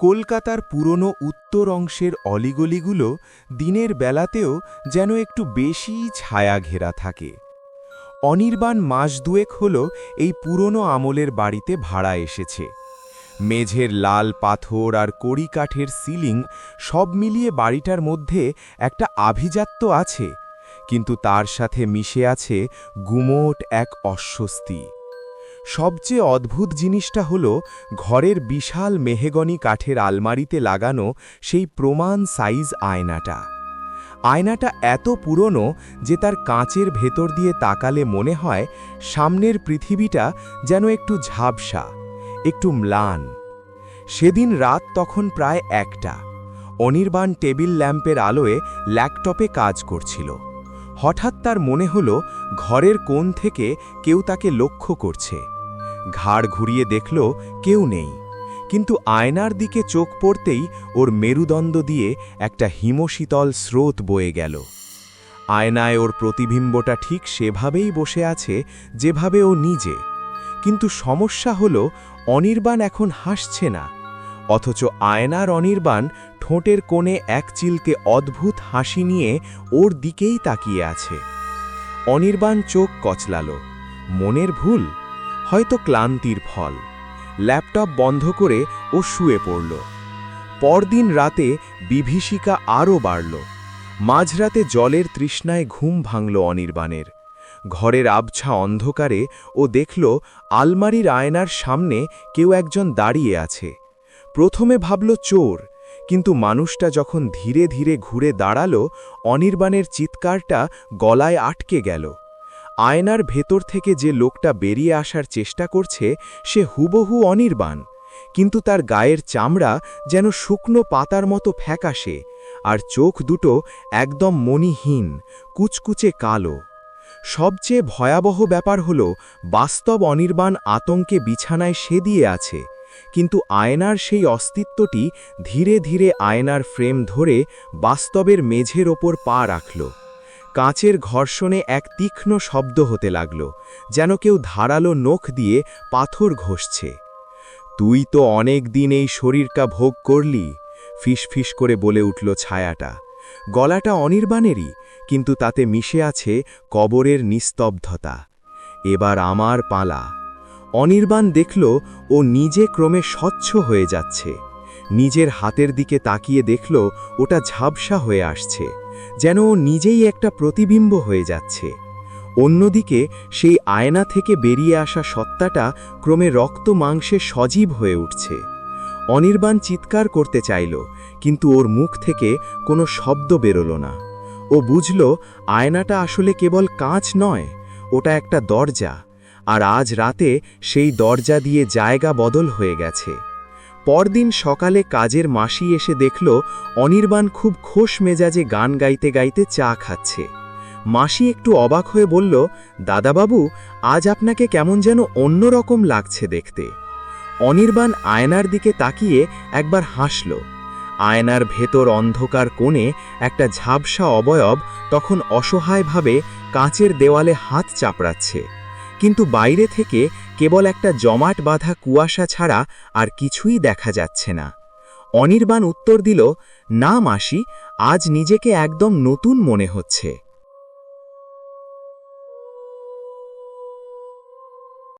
কলকাতার পুরনো উত্তর অংশের অলিগলিগুলো দিনের বেলাতেও যেন একটু বেশিই ছায়া ঘেরা থাকে। অনির্বাণ মাস দুয়েক হল এই পুরনো আমলের বাড়িতে ভাড়া এসেছে। মেঝের লাল পাথর আর কড়িকাঠের সিলিং সব মিলিয়ে বাড়িটার মধ্যে একটা আভিজাত্য আছে, কিন্তু তার সাথে মিশে আছে গুমোট এক অস্বস্তি। সবচেয়ে অদ্ভুত জিনিসটা হলো ঘরের বিশাল মেহগনি কাঠের আলমারিতে লাগানো সেই প্রমাণ সাইজ আয়নাটা। আয়নাটা এত পুরনো যে তার কাঁচের ভেতর দিয়ে তাকালে মনে হয় সামনের পৃথিবীটা যেন একটু ঝাপসা, একটু ম্লান। সেদিন রাত তখন প্রায় 1টা। অনির্বাণ টেবিল ল্যাম্পের আলোয় ল্যাপটপে কাজ করছিল। হঠাৎ তার মনে হলো ঘরের কোণ থেকে কেউ তাকে লক্ষ্য করছে। ঘাড় ঘুরিয়ে দেখল কেউ নেই, কিন্তু আয়নার দিকে চোখ পড়তেই ওর মেরুদণ্ড দিয়ে একটা হিমশীতল স্রোত বয়ে গেল। আয়নায় ওর প্রতিবিম্বটা ঠিক সেভাবেই বসে আছে যেভাবে ও নিজে, কিন্তু সমস্যা হলো অনির্বাণ এখন হাসছে না, অথচ আয়নার অনির্বাণ ঠোঁটের কোণে এক চিলকে অদ্ভুত হাসি নিয়ে ওর দিকেই তাকিয়ে আছে। অনির্বাণ চোখ কচলাল। মনের ভুল, হয়তো ক্লান্তির ফল। ল্যাপটপ বন্ধ করে ও শুয়ে পড়ল। পরদিন রাতে বিভীষিকা আরও বাড়ল। মাঝরাতে জলের তৃষ্ণায় ঘুম ভাঙল অনির্বাণের। ঘরের আবছা অন্ধকারে ও দেখল আলমারির আয়নার সামনে কেউ একজন দাঁড়িয়ে আছে। প্রথমে ভাবল চোর, কিন্তু মানুষটা যখন ধীরে ধীরে ঘুরে দাঁড়ালো, অনির্বাণের চিৎকারটা গলায় আটকে গেল। আয়নার ভেতর থেকে যে লোকটা বেরিয়ে আসার চেষ্টা করছে সে হুবহু অনির্বাণ, কিন্তু তার গায়ের চামড়া যেন শুকনো পাতার মতো ফ্যাকাশে, আর চোখ দুটো একদম মণিহীন, কুচকুচে কালো। সবচেয়ে ভয়াবহ ব্যাপার হল বাস্তব অনির্বাণ আতঙ্কে বিছানায় সেদিয়ে আছে, কিন্তু আয়নার সেই অস্তিত্বটি ধীরে ধীরে আয়নার ফ্রেম ধরে বাস্তবের মেঝের ওপর পা রাখল। কাঁচের ঘর্ষণে এক তীক্ষ্ণ শব্দ হতে লাগল, যেন কেউ ধারালো নখ দিয়ে পাথর ঘষছে। তুই তো অনেক দিন এই শরীরটা ভোগ করলি, ফিসফিস করে বলে উঠল ছায়াটা। গলাটা অনির্বাণেরই, কিন্তু তাতে মিশে আছে কবরের নিস্তব্ধতা। এবার আমার পালা। অনির্বাণ দেখল ও নিজে ক্রমে স্বচ্ছ হয়ে যাচ্ছে। নিজের হাতের দিকে তাকিয়ে দেখল ওটা ঝাপসা হয়ে আসছে, যেন ও নিজেই একটা প্রতিবিম্ব হয়ে যাচ্ছে। অন্যদিকে সেই আয়না থেকে বেরিয়ে আসা সত্তাটা ক্রমে রক্ত মাংসে সজীব হয়ে উঠছে। অনির্বাণ চিৎকার করতে চাইল, কিন্তু ওর মুখ থেকে কোনো শব্দ বেরোল না। ও বুঝল আয়নাটা আসলে কেবল কাঁচ নয়, ওটা একটা দরজা, আর আজ রাতে সেই দরজা দিয়ে জায়গা বদল হয়ে গেছে। পরদিন সকালে কাজের মাসি এসে দেখল অনির্বাণ খুব খোশ মেজাজে গান গাইতে গাইতে চা খাচ্ছে। মাসি একটু অবাক হয়ে বলল, দাদাবাবু, আজ আপনাকে কেমন যেন অন্যরকম লাগছে দেখতে। অনির্বাণ আয়নার দিকে তাকিয়ে একবার হাসল। আয়নার ভেতর অন্ধকার কোণে একটা ঝাপসা অবয়ব তখন অসহায়ভাবে কাঁচের দেওয়ালে হাত চাপড়াচ্ছে, কিন্তু বাইরে থেকে কেবল একটা জমাট বাঁধা কুয়াশা ছাড়া আর কিছুই দেখা যাচ্ছে না। অনির্বাণ উত্তর দিল, না মাসি, আজ নিজেকে একদম নতুন মনে হচ্ছে।